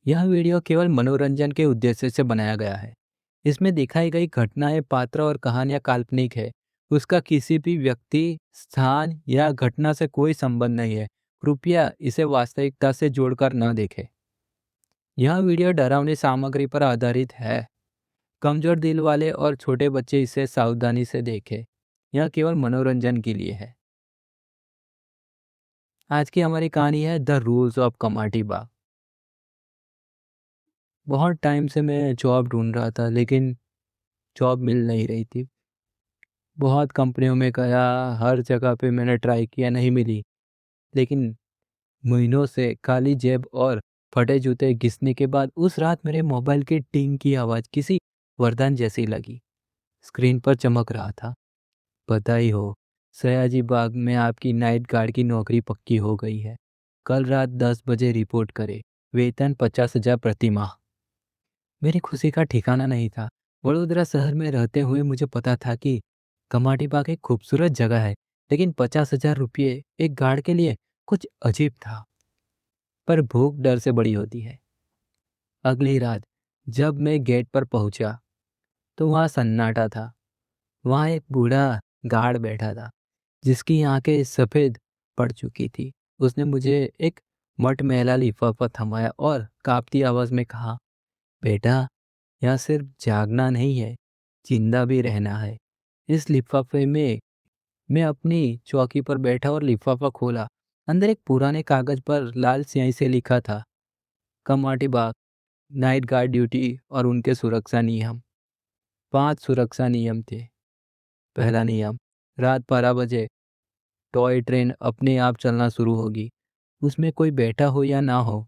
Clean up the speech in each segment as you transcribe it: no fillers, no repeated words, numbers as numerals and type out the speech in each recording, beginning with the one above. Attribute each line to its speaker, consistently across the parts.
Speaker 1: यह वीडियो केवल मनोरंजन के उद्देश्य से बनाया गया है। इसमें दिखाई गई घटनाएं, पात्र और कहानियां काल्पनिक है। उसका किसी भी व्यक्ति, स्थान या घटना से कोई संबंध नहीं है। कृपया इसे वास्तविकता से जोड़कर न देखें। यह वीडियो डरावनी सामग्री पर आधारित है। कमजोर दिल वाले और छोटे बच्चे इसे सावधानी से देखें। यह केवल मनोरंजन के लिए है। आज की हमारी कहानी है द रूल्स ऑफ कमाटी बाग। बहुत टाइम से मैं जॉब ढूंढ रहा था, लेकिन जॉब मिल नहीं रही थी। बहुत कंपनियों में गया, हर जगह पे मैंने ट्राई किया, नहीं मिली। लेकिन महीनों से खाली जेब और फटे जूते घिसने के बाद उस रात मेरे मोबाइल की टिंग की आवाज़ किसी वरदान जैसी लगी। स्क्रीन पर चमक रहा था, बधाई हो, सयाजी बाग में आपकी नाइट गार्ड की नौकरी पक्की हो गई है। कल रात 10 बजे रिपोर्ट करें, वेतन 50,000 प्रति माह। मेरी खुशी का ठिकाना नहीं था। वडोदरा शहर में रहते हुए मुझे पता था कि कमाटी बाग एक खूबसूरत जगह है, लेकिन 50,000 रुपये एक गार्ड के लिए कुछ अजीब था। पर भूख डर से बड़ी होती है। अगली रात जब मैं गेट पर पहुंचा तो वहां सन्नाटा था। वहां एक बूढ़ा गार्ड बैठा था, जिसकी आंखें सफेद पड़ चुकी थी। उसने मुझे एक मटमैला लिफाफा थमाया और कांपती आवाज में कहा, बेटा, यहाँ सिर्फ जागना नहीं है, जिंदा भी रहना है। इस लिफाफे में मैं अपनी चौकी पर बैठा और लिफाफा खोला। अंदर एक पुराने कागज पर लाल स्याही से लिखा था, कमाटी बाग, नाइट गार्ड ड्यूटी और उनके सुरक्षा नियम। 5 सुरक्षा नियम थे। पहला नियम, रात 12 बजे टॉय ट्रेन अपने आप चलना शुरू होगी। उसमें कोई बैठा हो या ना हो,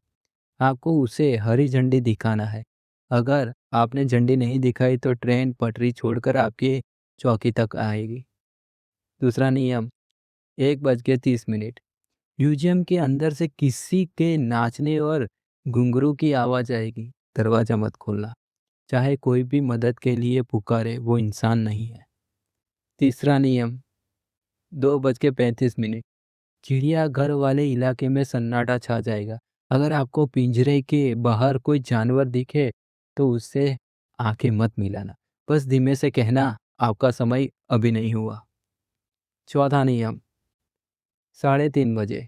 Speaker 1: आपको उसे हरी झंडी दिखाना है। अगर आपने झंडी नहीं दिखाई तो ट्रेन पटरी छोड़कर आपकी चौकी तक आएगी। दूसरा नियम, 1:30 म्यूजियम के अंदर से किसी के नाचने और घुंघरू की आवाज आएगी। दरवाजा मत खोलना, चाहे कोई भी मदद के लिए पुकारे, वो इंसान नहीं है। तीसरा नियम, 2:35 चिड़ियाघर वाले इलाके में सन्नाटा छा जाएगा। अगर आपको पिंजरे के बाहर कोई जानवर दिखे तो उससे आंखें मत मिलाना, बस धीमे से कहना, आपका समय अभी नहीं हुआ। चौथा नियम, 3:30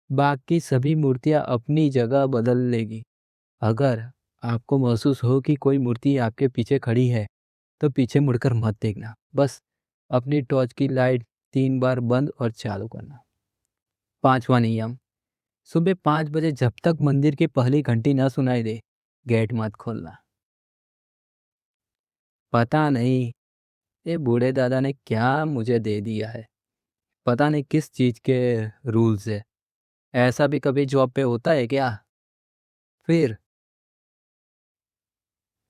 Speaker 1: बाग की सभी मूर्तियां अपनी जगह बदल लेगी। अगर आपको महसूस हो कि कोई मूर्ति आपके पीछे खड़ी है तो पीछे मुड़कर मत देखना, बस अपनी टॉर्च की लाइट 3 बार बंद और चालू करना। पांचवा नियम, सुबह 5 बजे जब तक मंदिर की पहली घंटी न सुनाई दे, गेट मत खोलना। पता नहीं ये बूढ़े दादा ने क्या मुझे दे दिया है। पता नहीं किस चीज के रूल्स है। ऐसा भी कभी जॉब पे होता है क्या? फिर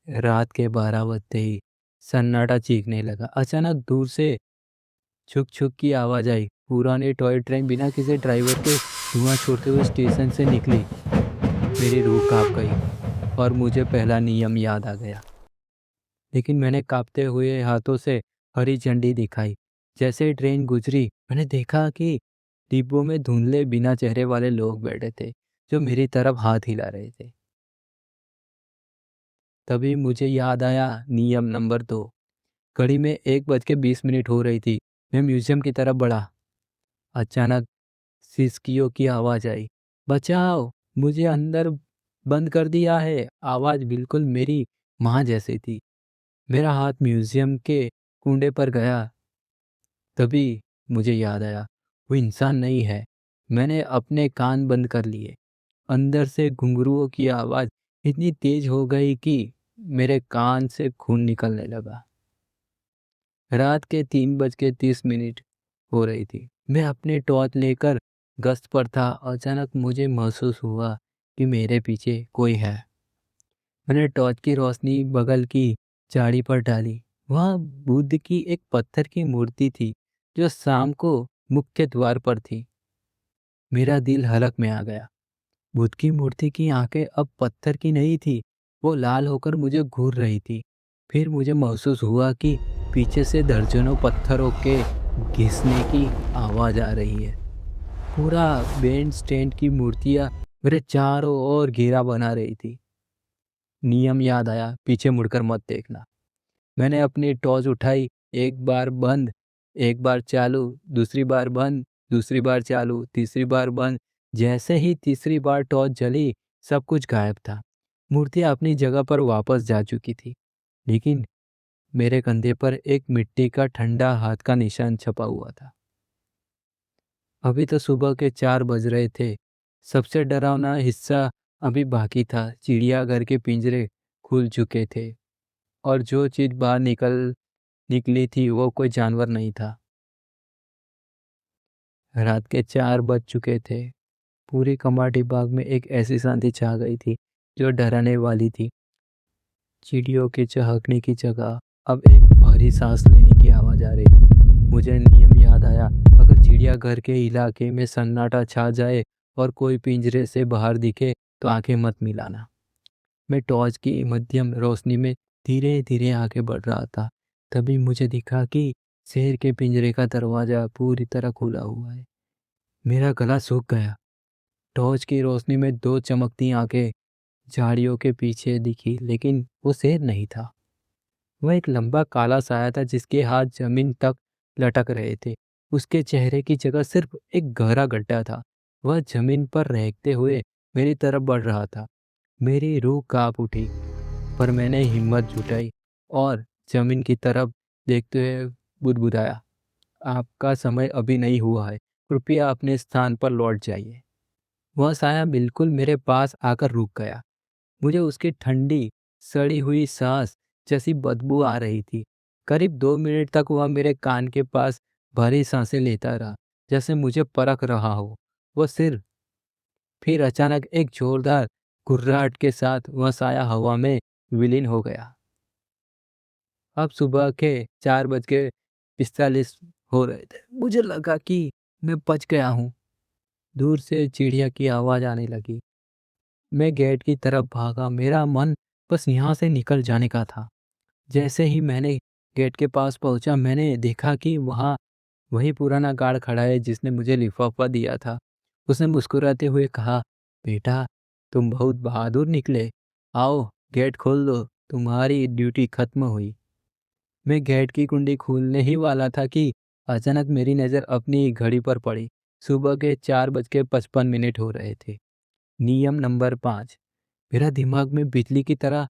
Speaker 1: रात के 12 बजते ही सन्नाटा चीखने लगा। अचानक दूर से छुक छुक की आवाज आई। पुरानी टॉय ट्रेन बिना किसी ड्राइवर के धुआं छोड़ते हुए स्टेशन से निकली। मेरी रूह कांप गई और मुझे पहला नियम याद आ गया। लेकिन मैंने कांपते हुए हाथों से हरी झंडी दिखाई। जैसे ही ट्रेन गुजरी, मैंने देखा कि डिब्बों में धुंधले बिना चेहरे वाले लोग बैठे थे, जो मेरी तरफ हाथ हिला रहे थे। तभी मुझे याद आया नियम नंबर 2। घड़ी में 1:20 हो रही थी। मैं म्यूजियम की तरफ बढ़ा। अचानक सिसकियों की आवाज आई, बचाओ, मुझे अंदर बंद कर दिया है। आवाज बिल्कुल मेरी माँ जैसी थी। मेरा हाथ म्यूजियम के कुंडे पर गया। तभी मुझे याद आया, वो इंसान नहीं है। मैंने अपने कान बंद कर लिए। अंदर से घुंघरूओं की आवाज इतनी तेज हो गई कि मेरे कान से खून निकलने लगा। रात के 3:30 हो रही थी। मैं अपने टॉर्च लेकर गश्त पर था। अचानक मुझे महसूस हुआ कि मेरे पीछे कोई है। मैंने टॉर्च की रोशनी बगल की झाड़ी पर डाली। वहाँ बुद्ध की एक पत्थर की मूर्ति थी, जो शाम को मुख्य द्वार पर थी। मेरा दिल हलक में आ गया। बुद्ध की मूर्ति की आंखें अब पत्थर की नहीं थी, वो लाल होकर मुझे घूर रही थी। फिर मुझे महसूस हुआ कि पीछे से दर्जनों पत्थरों के घिसने की आवाज आ रही है। पूरा बैंड स्टैंड की मूर्तियां मेरे चारों ओर घेरा बना रही थी। नियम याद आया, पीछे मुड़कर मत देखना। मैंने अपनी टॉर्च उठाई, एक बार बंद, एक बार चालू, दूसरी बार बंद, दूसरी बार चालू, तीसरी बार बंद। जैसे ही तीसरी बार टॉर्च जली, सब कुछ गायब था। मूर्तियाँ अपनी जगह पर वापस जा चुकी थी, लेकिन मेरे कंधे पर एक मिट्टी का ठंडा हाथ का निशान छपा हुआ था। अभी तो सुबह के 4 बज रहे थे। सबसे डरावना हिस्सा अभी बाकी था। चिड़ियाघर के पिंजरे खुल चुके थे और जो चीज बाहर निकली थी वो कोई जानवर नहीं था। रात के 4 बज चुके थे। पूरी कमाटी बाग में एक ऐसी शांति छा गई थी जो डराने वाली थी। चिड़ियों के चहकने की जगह अब एक भारी सांस लेने की आवाज आ रही थी। मुझे नियम याद आया, अगर चिड़ियाघर के इलाके में सन्नाटा छा जाए और कोई पिंजरे से बाहर दिखे तो आंखें मत मिलाना। मैं टॉर्च की मध्यम रोशनी में धीरे धीरे आगे बढ़ रहा था। तभी मुझे दिखा कि शेर के पिंजरे का दरवाजा पूरी तरह खुला हुआ है। मेरा गला सूख गया। टॉर्च की रोशनी में 2 चमकती आंखें झाड़ियों के पीछे दिखी, लेकिन वो शेर नहीं था। वह एक लंबा काला साया था जिसके हाथ जमीन तक लटक रहे थे। उसके चेहरे की जगह सिर्फ एक गहरा गड्ढा था। वह जमीन पर रहते हुए मेरी तरफ बढ़ रहा था। मेरी रूह कांप उठी, पर मैंने हिम्मत जुटाई और जमीन की तरफ देखते हुए बुदबुदाया, आपका समय अभी नहीं हुआ है, कृपया अपने स्थान पर लौट जाइए। वह साया बिल्कुल मेरे पास आकर रुक गया। मुझे उसकी ठंडी सड़ी हुई सांस जैसी बदबू आ रही थी। करीब 2 मिनट तक वह मेरे कान के पास भारी सांसें लेता रहा, जैसे मुझे परख रहा हो। वह सिर फिर अचानक एक जोरदार गुर्राहट के साथ वह साया हवा में विलीन हो गया। अब सुबह के 4:45 हो रहे थे। मुझे लगा कि मैं बच गया हूँ। दूर से चिड़िया की आवाज आने लगी। मैं गेट की तरफ भागा। मेरा मन बस यहाँ से निकल जाने का था। जैसे ही मैंने गेट के पास पहुंचा, मैंने देखा कि वहाँ वही पुराना गार्ड खड़ा है जिसने मुझे लिफाफा दिया था। उसने मुस्कुराते हुए कहा, बेटा, तुम बहुत बहादुर निकले। आओ, गेट खोल दो, तुम्हारी ड्यूटी खत्म हुई। मैं गेट की कुंडी खोलने ही वाला था कि अचानक मेरी नज़र अपनी घड़ी पर पड़ी। सुबह के 4:55 हो रहे थे। नियम नंबर 5। मेरा दिमाग में बिजली की तरह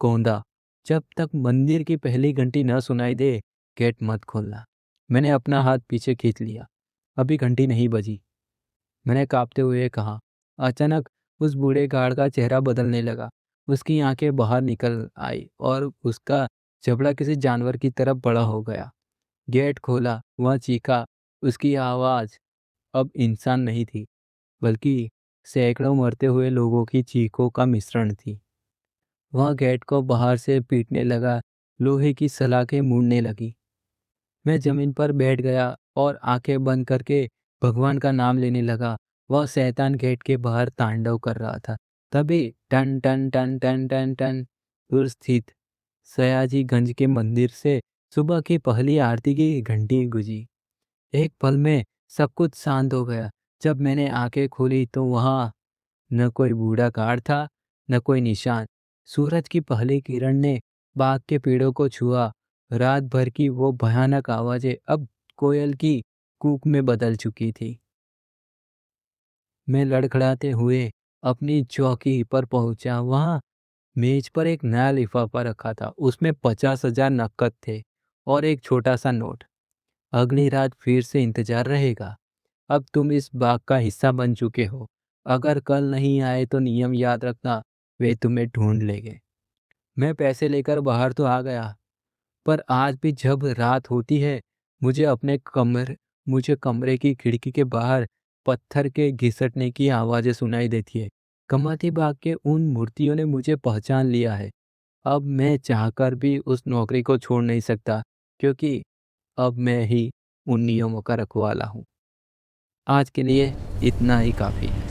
Speaker 1: कौंधा, जब तक मंदिर की पहली घंटी न सुनाई दे, गेट मत खोलना। मैंने अपना हाथ पीछे खींच लिया। अभी घंटी नहीं बजी, मैंने कांपते हुए कहा। अचानक उस बूढ़े गार्ड का चेहरा बदलने लगा। उसकी आंखें बाहर निकल आई और उसका जबड़ा किसी जानवर की तरफ बड़ा हो गया। गेट खोला, वह चीखा। उसकी आवाज अब इंसान नहीं थी, बल्कि सैकड़ों मरते हुए लोगों की चीखों का मिश्रण थी। वह गेट को बाहर से पीटने लगा, लोहे की सलाखें मुड़ने लगी। मैं जमीन पर बैठ गया और आंखें बंद करके भगवान का नाम लेने लगा। वह शैतान गेट के बाहर तांडव कर रहा था। तभी टन टन टन टन टन टन दूर स्थित सयाजीगंज के मंदिर से सुबह की पहली आरती की घंटी गुजी। एक पल में सब कुछ शांत हो गया। जब मैंने आंखें खोली तो वहां न कोई बूढ़ा गार्ड था, न कोई निशान। सूरज की पहली किरण ने बाग के पेड़ों को छुआ। रात भर की वो भयानक आवाजें अब कोयल की कूक में बदल चुकी थी। मैं लड़खड़ाते हुए अपनी चौकी पर पहुंचा। वहां मेज पर एक नया लिफाफा रखा था। उसमें 50,000 नकद थे और एक छोटा सा नोट। अगली रात फिर से इंतजार रहेगा। अब तुम इस बाग का हिस्सा बन चुके हो। अगर कल नहीं आए तो नियम याद रखना, वे तुम्हें ढूंढ लेंगे। मैं पैसे लेकर बाहर तो आ गया, पर आज भी जब रात होती है, मुझे कमरे की खिड़की के बाहर पत्थर के घिसटने की आवाज़ें सुनाई देती है। कमाती बाग के उन मूर्तियों ने मुझे पहचान लिया है। अब मैं चाहकर भी उस नौकरी को छोड़ नहीं सकता, क्योंकि अब मैं ही उन नियमों का रखवाला हूँ। आज के लिए इतना ही काफ़ी है।